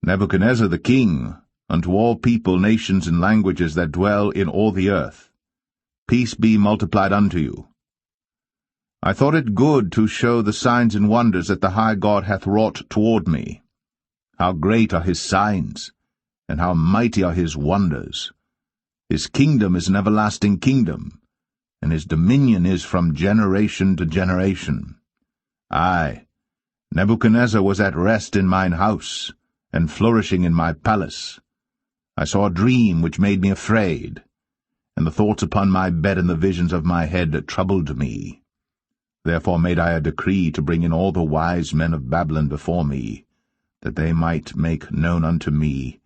Nebuchadnezzar the king, unto all people, nations, and languages that dwell in all the earth, peace be multiplied unto you. I thought it good to show the signs and wonders that the high God hath wrought toward me. How great are his signs, and how mighty are his wonders! His kingdom is an everlasting kingdom, and his dominion is from generation to generation. I, Nebuchadnezzar, was at rest in mine house, and flourishing in my palace. I saw a dream which made me afraid, and the thoughts upon my bed and the visions of my head troubled me. Therefore made I a decree to bring in all the wise men of Babylon before me, that they might make known unto me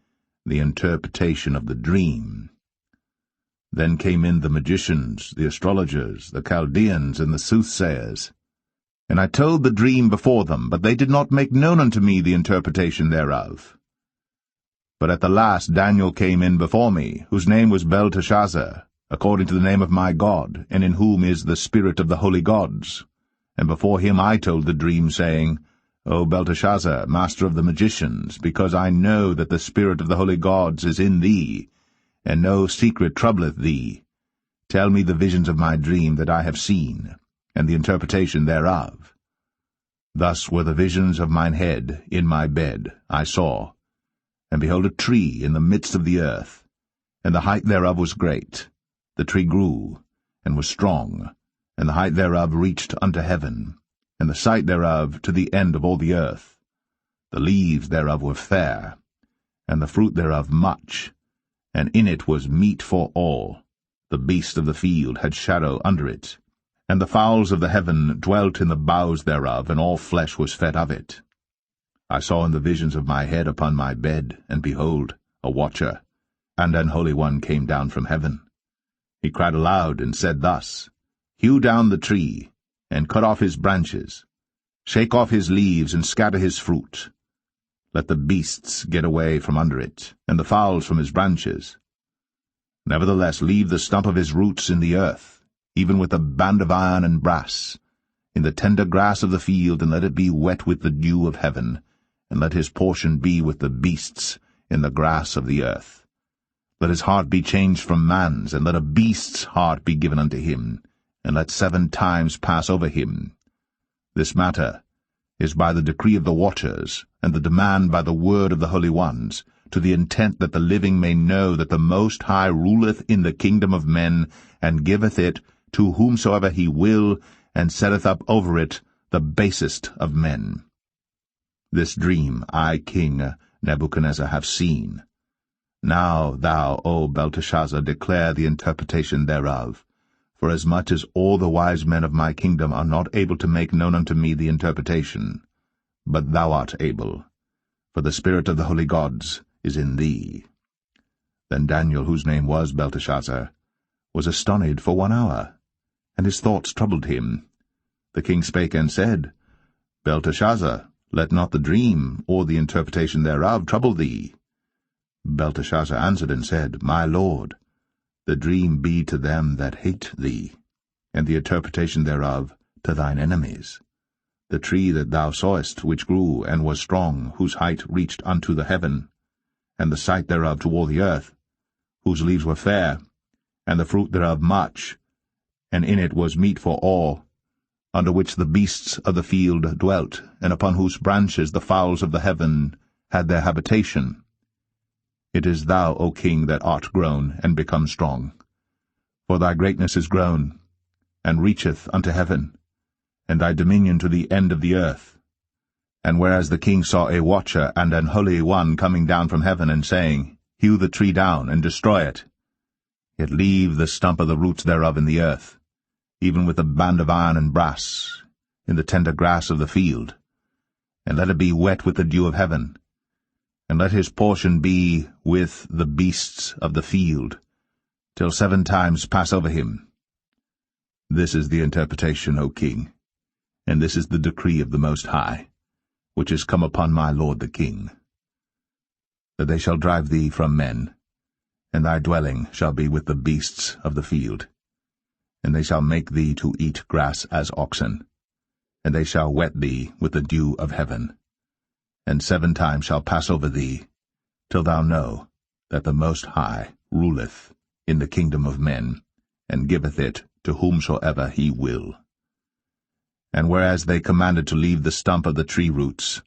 the interpretation of the dream. Then came in the magicians, the astrologers, the Chaldeans, and the soothsayers. And I told the dream before them, but they did not make known unto me the interpretation thereof. But at the last Daniel came in before me, whose name was Belteshazzar, according to the name of my God, and in whom is the spirit of the holy gods. And before him I told the dream, saying, O Belteshazzar, master of the magicians, because I know that the spirit of the holy gods is in thee, and no secret troubleth thee, tell me the visions of my dream that I have seen, and the interpretation thereof. Thus were the visions of mine head in my bed, I saw, and behold a tree in the midst of the earth, and the height thereof was great. The tree grew, and was strong, and the height thereof reached unto heaven, and the sight thereof to the end of all the earth. The leaves thereof were fair, and the fruit thereof much, and in it was meat for all. The beasts of the field had shadow under it, and the fowls of the heaven dwelt in the boughs thereof, and all flesh was fed of it. I saw in the visions of my head upon my bed, and behold, a watcher, and an holy one came down from heaven. He cried aloud, and said thus, Hew down the tree, and cut off his branches, shake off his leaves, and scatter his fruit. Let the beasts get away from under it, and the fowls from his branches. Nevertheless leave the stump of his roots in the earth, even with a band of iron and brass, in the tender grass of the field, and let it be wet with the dew of heaven, and let his portion be with the beasts in the grass of the earth. Let his heart be changed from man's, and let a beast's heart be given unto him, and let 7 times pass over him. This matter is by the decree of the watchers, and the demand by the word of the holy ones, to the intent that the living may know that the Most High ruleth in the kingdom of men, and giveth it to whomsoever he will, and setteth up over it the basest of men. This dream I, King Nebuchadnezzar, have seen. Now thou, O Belteshazzar, declare the interpretation thereof, forasmuch as all the wise men of my kingdom are not able to make known unto me the interpretation. But thou art able, for the spirit of the holy gods is in thee. Then Daniel, whose name was Belteshazzar, was astonished for 1 hour, and his thoughts troubled him. The king spake and said, Belteshazzar, let not the dream or the interpretation thereof trouble thee. Belteshazzar answered and said, My lord, the dream be to them that hate thee, and the interpretation thereof to thine enemies. The tree that thou sawest, which grew and was strong, whose height reached unto the heaven, and the sight thereof to all the earth, whose leaves were fair, and the fruit thereof much, and in it was meat for all, under which the beasts of the field dwelt, and upon whose branches the fowls of the heaven had their habitation. It is thou, O king, that art grown and become strong. For thy greatness is grown, and reacheth unto heaven, and thy dominion to the end of the earth. And whereas the king saw a watcher and an holy one coming down from heaven, and saying, Hew the tree down, and destroy it, yet leave the stump of the roots thereof in the earth, even with a band of iron and brass, in the tender grass of the field, and let it be wet with the dew of heaven, and let his portion be with the beasts of the field, till 7 times pass over him. This is the interpretation, O king, and this is the decree of the Most High, which is come upon my lord the king, that they shall drive thee from men, and thy dwelling shall be with the beasts of the field, and they shall make thee to eat grass as oxen, and they shall wet thee with the dew of heaven, and 7 times shall pass over thee, till thou know that the Most High ruleth in the kingdom of men, and giveth it to whomsoever he will. And whereas they commanded to leave the stump of the tree roots,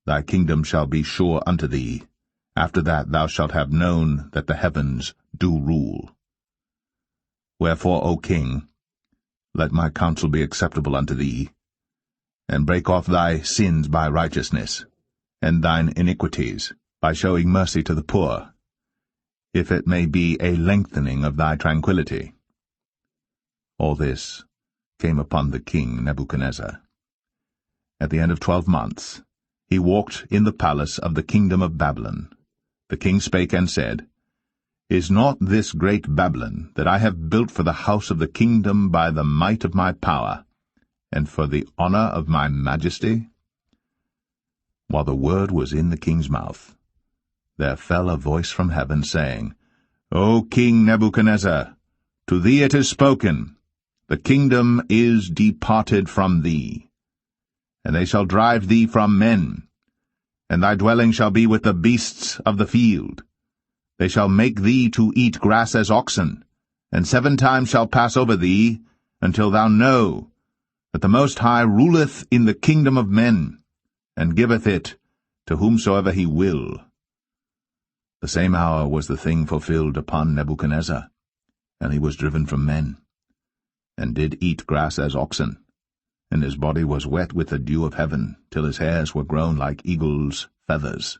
thy kingdom shall be sure unto thee. After that thou shalt have known that the heavens do rule. Wherefore, O king, let my counsel be acceptable unto thee, and break off thy sins by righteousness, and thine iniquities by showing mercy to the poor, if it may be a lengthening of thy tranquillity. All this came upon the king Nebuchadnezzar. At the end of 12 months, he walked in the palace of the kingdom of Babylon. The king spake and said, Is not this great Babylon, that I have built for the house of the kingdom by the might of my power, and for the honor of my majesty? While the word was in the king's mouth, there fell a voice from heaven, saying, O King Nebuchadnezzar, to thee it is spoken, the kingdom is departed from thee, and they shall drive thee from men, and thy dwelling shall be with the beasts of the field. They shall make thee to eat grass as oxen, and 7 times shall pass over thee, until thou know that the Most High ruleth in the kingdom of men, and giveth it to whomsoever he will. The same hour was the thing fulfilled upon Nebuchadnezzar, and he was driven from men, and did eat grass as oxen, and his body was wet with the dew of heaven, till his hairs were grown like eagles' feathers,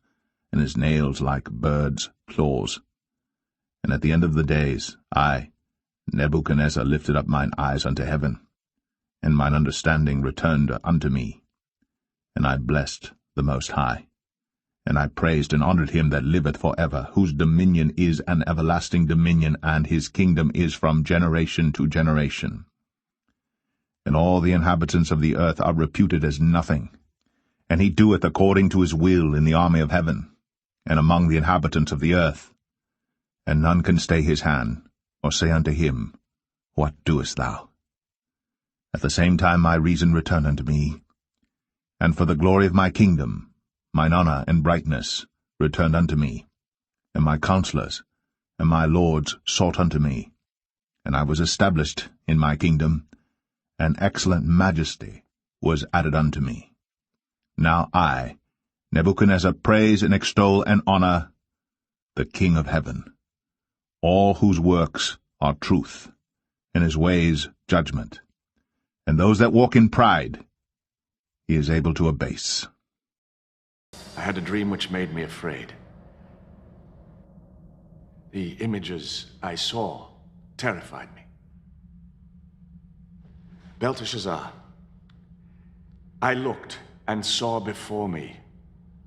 and his nails like birds' claws. And at the end of the days, I, Nebuchadnezzar, lifted up mine eyes unto heaven, and mine understanding returned unto me. And I blessed the Most High, and I praised and honored him that liveth for ever, whose dominion is an everlasting dominion, and his kingdom is from generation to generation. And all the inhabitants of the earth are reputed as nothing, and he doeth according to his will in the army of heaven, and among the inhabitants of the earth. And none can stay his hand, or say unto him, What doest thou? At the same time my reason returned unto me, and for the glory of my kingdom, mine honor and brightness returned unto me, and my counselors and my lords sought unto me, and I was established in my kingdom, and excellent majesty was added unto me. Now I, Nebuchadnezzar, praise and extol and honor the King of heaven, all whose works are truth, and his ways judgment, and those that walk in pride he is able to abase. I had a dream which made me afraid. The images I saw terrified me. Belteshazzar, I looked and saw before me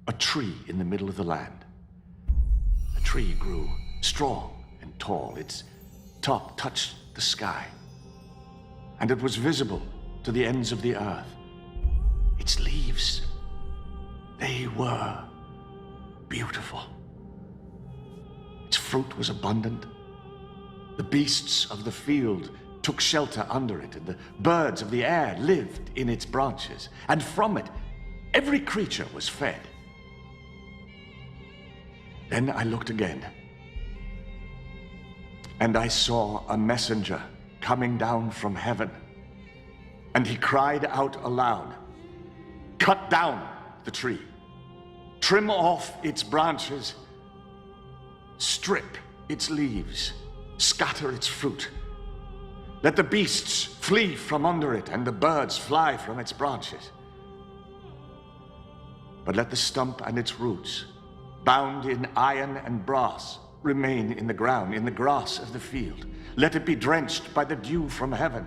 a tree in the middle of the land. The tree grew strong and tall. Its top touched the sky, and it was visible to the ends of the earth. Its leaves, they were beautiful. Its fruit was abundant. The beasts of the field took shelter under it, and the birds of the air lived in its branches, and from it every creature was fed. Then I looked again, and I saw a messenger coming down from heaven, and he cried out aloud, Cut down the tree, trim off its branches, strip its leaves, scatter its fruit. Let the beasts flee from under it, and the birds fly from its branches. But let the stump and its roots, bound in iron and brass, remain in the ground, in the grass of the field. Let it be drenched by the dew from heaven.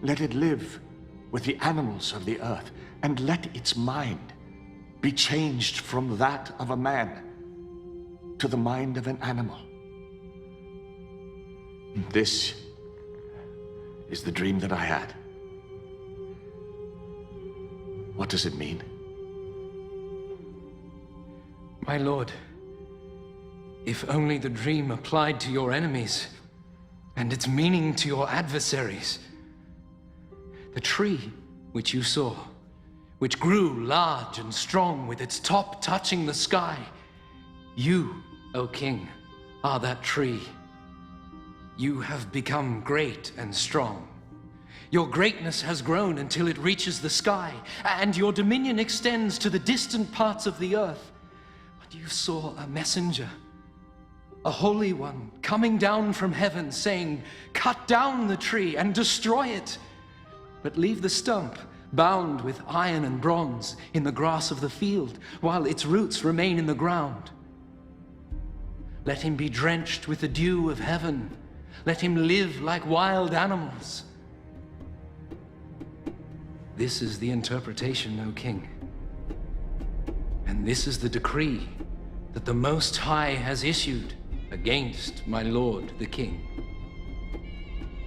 Let it live with the animals of the earth, and let its mind be changed from that of a man to the mind of an animal. This is the dream that I had. What does it mean? My lord, if only the dream applied to your enemies, and its meaning to your adversaries. The tree which you saw which grew large and strong with its top touching the sky. You, O king, are that tree. You have become great and strong. Your greatness has grown until it reaches the sky, and your dominion extends to the distant parts of the earth. But you saw a messenger, a holy one, coming down from heaven, saying, "Cut down the tree and destroy it, but leave the stump bound with iron and bronze in the grass of the field, while its roots remain in the ground. Let him be drenched with the dew of heaven. Let him live like wild animals." This is the interpretation, O king. And this is the decree that the Most High has issued against my lord the king.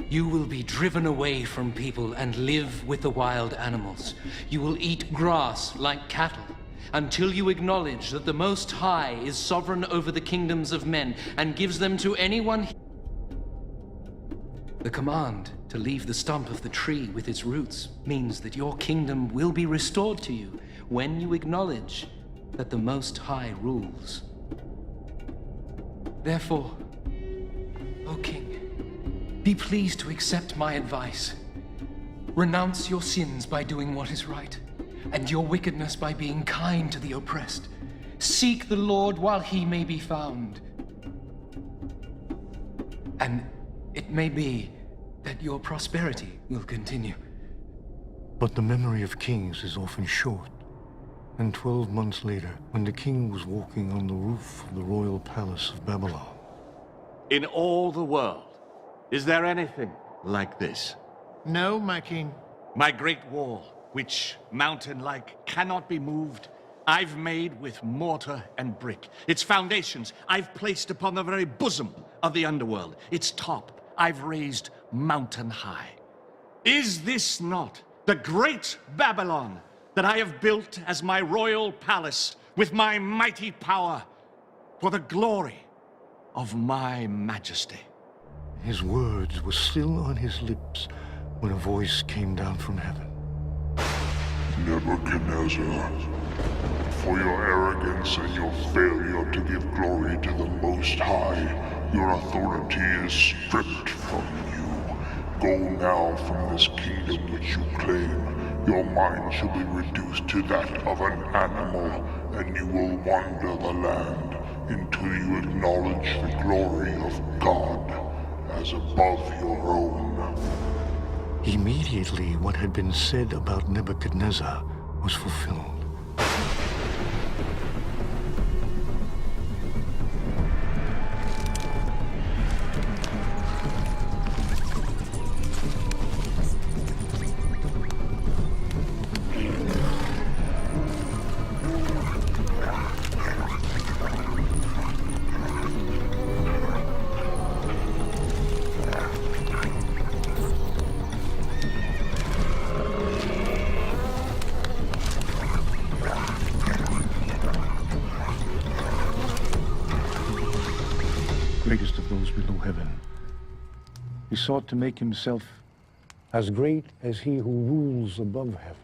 You will be driven away from people and live with the wild animals. You will eat grass like cattle until you acknowledge that the Most High is sovereign over the kingdoms of men and gives them to anyone. The command to leave the stump of the tree with its roots means that your kingdom will be restored to you when you acknowledge that the Most High rules. Therefore, O king, be pleased to accept my advice. Renounce your sins by doing what is right, and your wickedness by being kind to the oppressed. Seek the Lord while he may be found. And it may be that your prosperity will continue. But the memory of kings is often short. And 12 months later, when the king was walking on the roof of the royal palace of Babylon. In all the world, is there anything like this? No, my king. My great wall, which, mountain-like, cannot be moved, I've made with mortar and brick. Its foundations I've placed upon the very bosom of the underworld. Its top I've raised mountain high. Is this not the great Babylon that I have built as my royal palace with my mighty power for the glory of my majesty? His words were still on his lips when a voice came down from heaven. Nebuchadnezzar, for your arrogance and your failure to give glory to the Most High, your authority is stripped from you. Go now from this kingdom which you claim. Your mind shall be reduced to that of an animal, and you will wander the land until you acknowledge the glory of God as above your own. Immediately, what had been said about Nebuchadnezzar was fulfilled. Greatest of those below heaven. He sought to make himself as great as he who rules above heaven,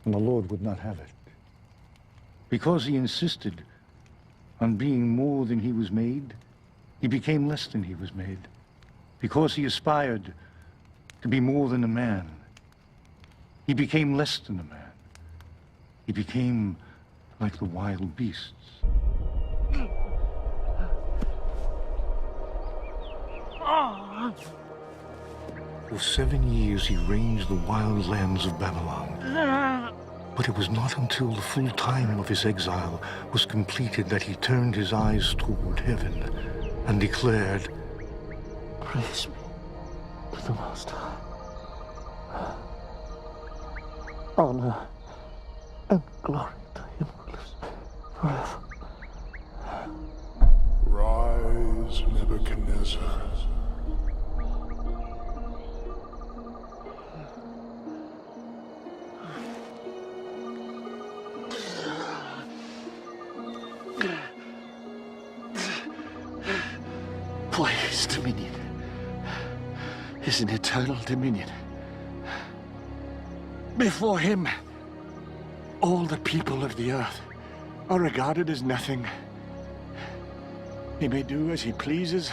and the Lord would not have it. Because he insisted on being more than he was made, he became less than he was made. Because he aspired to be more than a man, he became less than a man. He became like the wild beasts. For 7 years he ranged the wild lands of Babylon. But it was not until the full time of his exile was completed that he turned his eyes toward heaven and declared, Praise be to the Most High. Honor and glory to him who lives forever. Rise, Nebuchadnezzar. For his dominion is an eternal dominion. Before him all the people of the earth are regarded as nothing. He may do as he pleases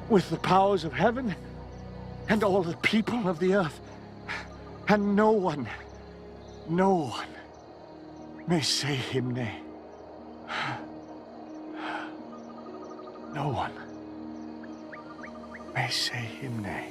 with the powers of heaven and all the people of the earth, and no one may say him nay. No one may say him nay.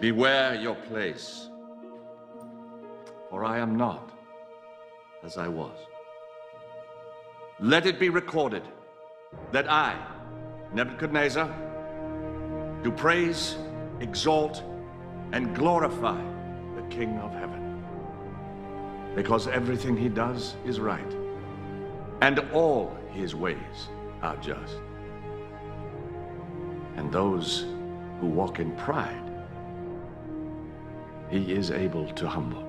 Beware your place, for I am not as I was. Let it be recorded that I, Nebuchadnezzar, do praise, exalt, and glorify the King of heaven, because everything he does is right, and all his ways are just. And those who walk in pride, he is able to humble.